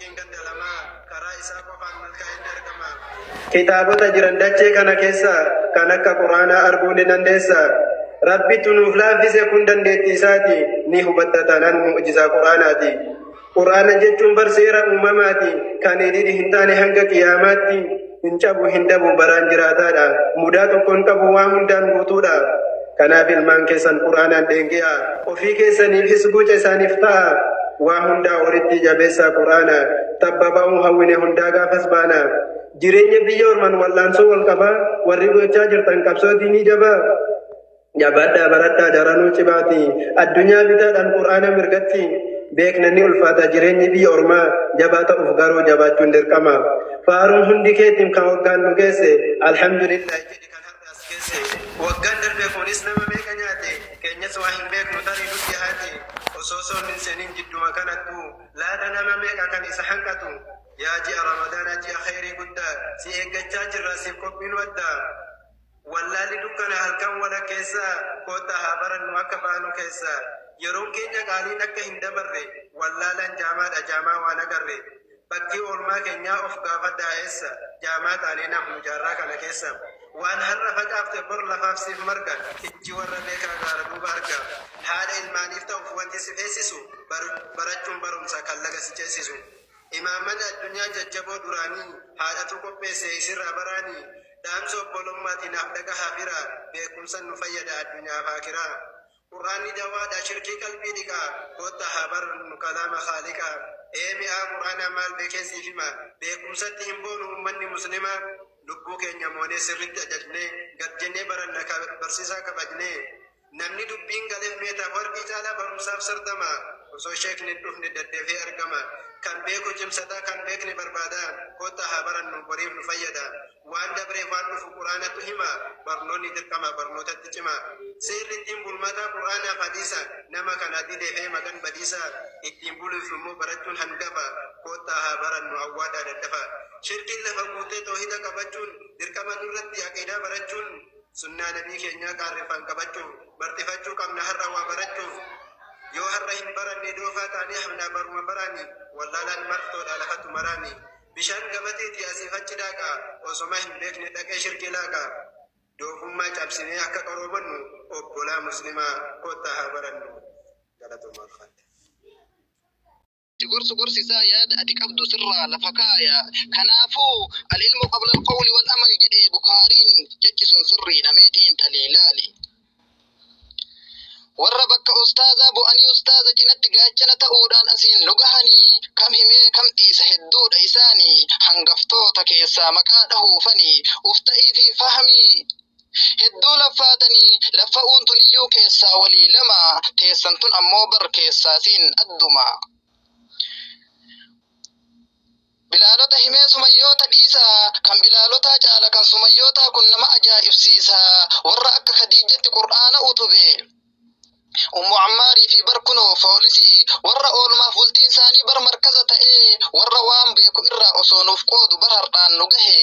bultiin gandalama karaa isaa qofaan malkaa'in argama. Kitaabota jiran dachee kana keessa kan akka quraanaa arguu ni dandeessa. Rabbitu nuuf laaffise kun dandeettii isaati ni hubatta taanaan mu'jizaa quraanaati. Quraana jechuun barseera uumamaati kan hidhiidhi hin taane hanga qiyaamaatti hin cabu hin dabu baraan jiraataadha. Mudaa tokkoon qabu waan hundaan guutuudha. Kanaaf ilmaan keessan quraanaan dheengi'a. Ofii keessaniifis guuca isaaniif ta'a. Waa hundaa walitti jabeessaa quraana. Tabba ba'uu hawwine hundaa gaafas baana. Jireenya biyya orman wallaansoo wal qabaa warri gochaa jirtan qabsoo diinii jabaa. Jabaadhaa baradhaa daranuu cimaati. Addunyaa bitaadhaan quraana mirgatti. Beekna ni ulfaata jireenyi biyya ormaa jabaa ta'uuf garuu jabaachuun dirqama. Faaruun hundi keetiin kan waggaan nu geesse alhamdulillah jedhi kan har'a as geesse. Waggaan darbe kunis nama meeqa nyaate keenyas waa hin beeknu tarii nutti haate. Osoo soonni seeniin jidduma kanattu laata nama meeqa kan isa hanqatu. Yaa ji'a ramadaana ji'a khayrii guddaa si eeggachaa jirra siif qophiin waddaa. Wallaalli dukkana halkan wala keessa koota haa barannu akka baanu keessa. Yeroon keenya qaaliin akka hin dabarre wallaalaan jaamaadha jaamaa waan agarre. Bakki oolmaa keenyaa of gaafadhaa eessa jaamaa taanee nafnu jaarraa kana keessa. Waan har'a facaafte bor lafaaf siif marga ijji warra beekaa gaara duuba arga. Haadha ilmaaniif ta'uuf wanti si feesisu barachuun barumsa kan laga si ceesisu. Imaamman addunyaa jajjaboo duraanii haadhatu qopheesse isirraa baraanii. Dhaamsa obbolummaatiin afdaga hafira beekumsan nu fayyada addunyaaf akiraa. Quraanni jawaadha shirkii qalbii dhiqaa koota haa barannu kalaama khaaliqaa. Mi'aa quraanaa maal beekeessiif hima beekumsatti hin boonu uummanni muslimaa. Lubbuu keenya moonee sirritti ajajnee gad jennee baranna barsiisaa kabajnee. Namni dubbiin galeef meetaaf warqii caalaa barumsaaf sardama. Osoo sheekni dhufne daddeefee argama. Kan beeku cimsataa kan beekne barbaada koota haa barannu boriif nu fayyada. Waan dabreef waan dhufu quraanatu hima barnoonni dirqama barnootatti cima. Seerri ittiin bulmataa quraanaaf hadiisa nama kana dideefee magan badiisa. Ittiin buluuf immoo barachuun hangafa koota haa barannu awwaadhaa daddafa. Shirkiin lafa guutee toohida qabachuun dirqama nurratti aqiidaa barachuun sunnaa nabii keenyaa qaarrifaan qabachuuf bartifachuu qabna har'a waa barachuuf. Yoo har'a hin baranne doofaa taanee hamnaa baruma baraani wallaalaan martoodha lafatu maraani. Bishaan gabateeti asiif achi daaqa osoma hin beekne dhaqee shirkii laaqa. Doofummaa cabsinee akka qaroobannu obbolaa muslimaa koottaa haa barannu. Galatumaaf fadde. gorsi isaa yaada ati qabdu sirraa lafa kaaya. Kanaafuu al-ilmu qabla al-qawli wal amal jedhee Bukaariin jechi sun sirriidha meetiin taliilaali. Warra bakka ustaazaa bu'anii ustaaza cinatti gaachana ta'uudhaan asiin lugahanii kam himee kam dhiisa hedduudha isaanii hangaftoota keessaa maqaa dhahuufanii ufta'ii fi fahamii hedduu laffaatanii laffa'uun tun iyyuu keessaa walii lama teessan tun ammoo bar keessaa siin adduma. Bilaalota himee sumayyoota dhiisa kan bilaalotaa caala kan sumayyootaa kun nama ajaa'ibsiisa warra akka Khadiijatti qur'aana utube. Ummu Ammaarii fi barkunoo foolisii warra oolmaaf bultiin isaanii bar markaza ta'ee warra waan beeku irraa osoo nuuf qoodu bar hardhaan nu gahe.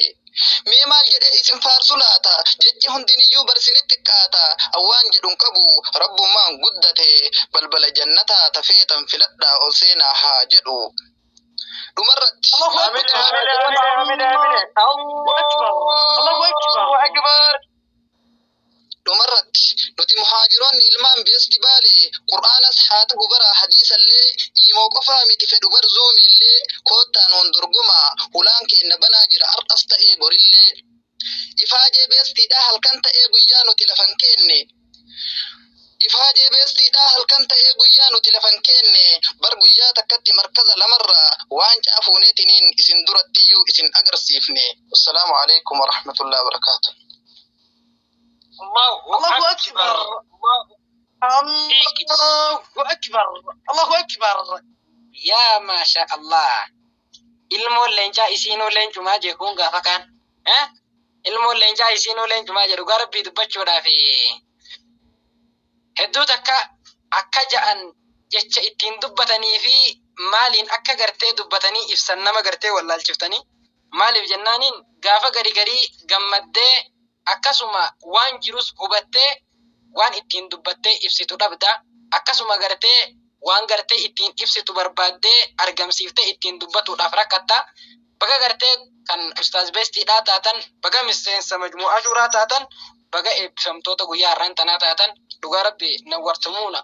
Mee maal jedhee isin faarsu laata jechi hundiniyyuu barsinitti xiqqaata awwaan jedhun qabu rabbummaan guddate balbala jannataa tafeetan filadhaa ol seenaa haa jedhu. Dhumarratti dhumarratti nuti muhaajiroonni ilmaan beesti baale qur'aanas haa ta'u bara hadiisallee imoo qofaa miti fedhu bar zuumiillee koottaan on dorgoma hulaan keenna banaa jira har'as ta'ee borillee ifaajee beestiidhaa halkan ta'ee guyyaa nuti lafan kenne ifaajee beestiidhaa halkan ta'ee guyyaa nuti lafan kenne bar guyyaa takkatti markaza lamarra waan caafuuneetiniin isin durattiyyuu isin agarsiifne. Assalaamu alaikum warahmatullahi wabarakaatuh. الله أكبر الله أكبر الله أكبر يا ما شاء الله ilmo leenca isiinuu leencumaa jechuun gaafa kaan ilmo leenca isiinuu leencumaa jedhu garbii dubbachuudhaaf hedduu takka akka ja'an jecha ittiin dubbatanii fi maaliin akka gartee dubbatanii ibsan nama gartee wallaalchiftanii maaliif jennaaniin gaafa garii gammaddee akkasuma waan jirus hubattee waan ittiin dubbattee ibsitu dhabda akkasuma gartee waan gartee ittiin ibsitu barbaaddee argamsiiftee ittiin dubbatuudhaaf rakkatta. Baga gartee kan Ustaaz Beestiidhaa taatan, baga miseensa majmu'aa shuuraa taatan, baga eebbifamtoota guyyaa har'aan tanaa taatan, dhugaa rabbi nawwartumuuna.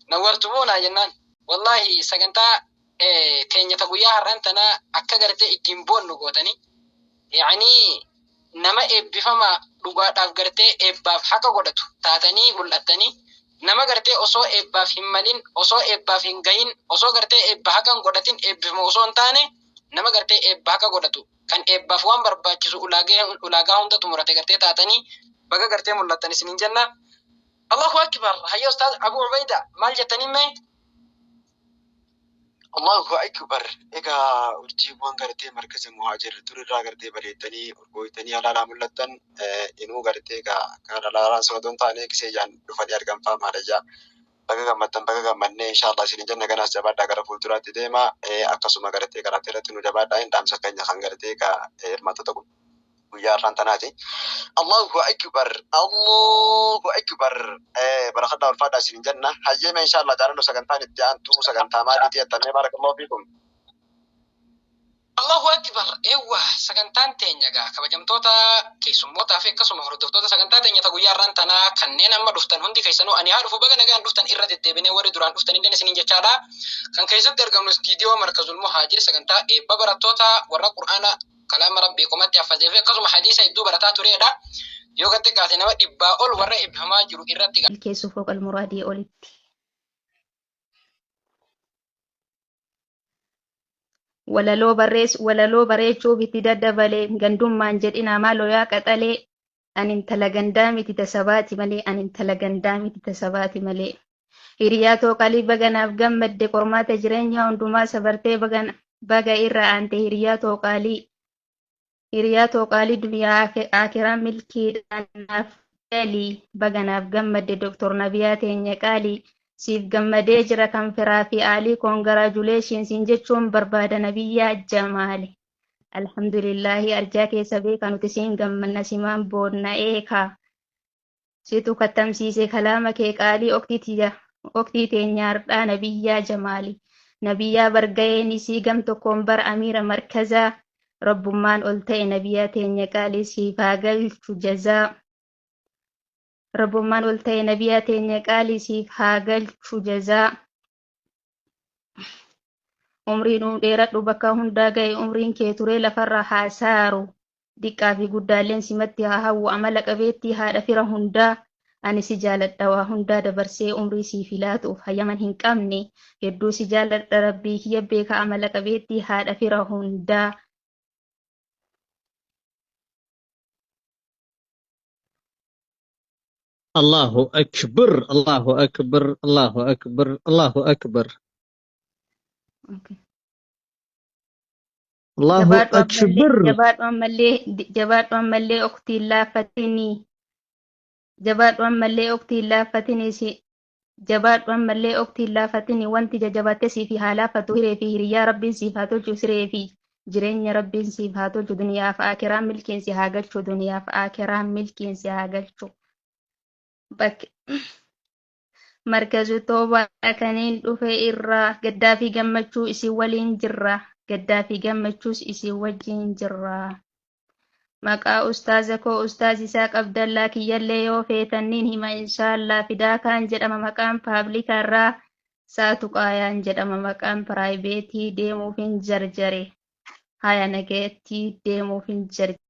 Nawwartumuuna jennaan. Wallahi sagantaa keenyata guyyaa har'aan tanaa akka gartee ittiin boonnu gootanii. Yaanii nama eebbifama dhugaadhaaf gartee eebbaaf haqa godhatu taatanii mul'attanii. Nama gartee osoo eebbaaf hin malin, osoo eebbaaf hin gahin, osoo gartee eebba haqa hin godhatin eebbifama osoo hin taane, nama gartee eebba haqa godhatu kan eebbaaf waan barbaachisu ulaagaa hunda xumurate gartee taatanii baga gartee mul'attan isiniin jenna. Allahu akbar. Hayya Ustaaz Abu Ubaida maal jettanii mee? Allahu akbar. Ega urjiiwwan gartee markaza muhaajir turirraa gartee bareedanii urgooytanii alaalaa mul'attan inuu gartee kan alaalaan sodoon taanee kiseeyyan dhufanii argamfaa maadajaa. Baga gammaddan baga gammannee inshallah isin jenna ganas jabaadhaa gara fuulduraatti deema akkasuma gartee karaa irratti nu jabaadhaa hin dhaamsa keenya kan gartee hirmaattota guyyaa har'aan tanaati. Allahu akbar. Allahu akbar. Barakadhaa ulfaadhaa isin jenna hayyeema inshallah jaalannoo sagantaan itti aantu sagantaa maaliitii attamee barakallahu fiikum. Allahu akbar. Eewwa sagantaan teenya gaa kabajamtoota keessummootaa fi akkasuma hordoftoota sagantaa teenya guyyaa har'aan tanaa kanneen amma dhuftan hundi keessanuu ani haa dhufu baga nagaan dhuftan irra deddeebinee warri duraan dhuftan illee isiniin jechaadha. Kan keessatti argamnu istiidiyoo markazul muhaajir sagantaa eebba barattoota warra Qur'aana kalaama rabbii qomatti haffazee fi akkasuma hadiisa hedduu barataa turedha. Yoo gatti kaase nama dhibbaa ol warra eebbifamaa jiru irratti الكيس فوق المرادي أولدتي ولا لو بريشو بتدد بالي غندوم مانجد إنا مالو يا قتالي أن انتلا غندامي تتسباتي ملي أن انتلا غندامي تتسباتي ملي هرياتو قالي بغنا بغمد دي قرمات جرين يوندوما سبرتي بغا إرا أنت هرياتو قالي دنيا آخرا ملكي أناف قالي بغنا بغمد دي دكتور نبياتي قالي siif gammadee jira kan firaa fi aalii congratulations jechuun barbaada nabiyyaa jamaale. Alhamdulillahi arjaa keessa beeka nuti siin gammanna simaan boonna eeka. Situ kattamsiise kalaama kee qaalii oktii teenyaardhaa nabiyyaa jamaali. Nabiyyaa barga'een isii gam tokkoon bar amiira markazaa rabbummaan ol ta'e nabiyyaa teenya qaalii siif haa galchu jazaa. ربما قلت نبيات قالي سيف هاجل جزاء عمرين ديرت بكا هندا جاي عمرين كيتوري لفرها سارو ديكا في قدالين سمتها هو عملك بيتي هذا فيرا هندا أنا سجالت دوا هندا دبرسي عمري سيفيلات وفيا من هنكمني يدو سجالت ربي هي بيك عملك بيتي هذا فيرا هندا الله أكبر الله أكبر الله أكبر الله أكبر الله أكبر جبات وملي أختي لا فتني جبات وملي أختي لا فتني جبات وملي أختي لا فتني وانت جبات سي في حالا فتوهري في يا ربي صفاتو جسري في جرين يا ربي صفاتو دنيا فآكرا ملكين سي هاجلشو دنيا فآكرا ملكين سي هاجلشو مركز توبة كانين دفع إرّا قدافي قمتشو إسي ولين جرّا قدافي قمتشوس إسي وجين جرّا مقا أستاذكو أستاذ إساق عبد الله كي يلي يوفيتنين هما إن شاء الله فدا كان جرم مقام بابليك الرّا ساتوك آيان جرم مقام برايبيتي ديمو فين جرجري هايا نجيتي ديمو فين جرجري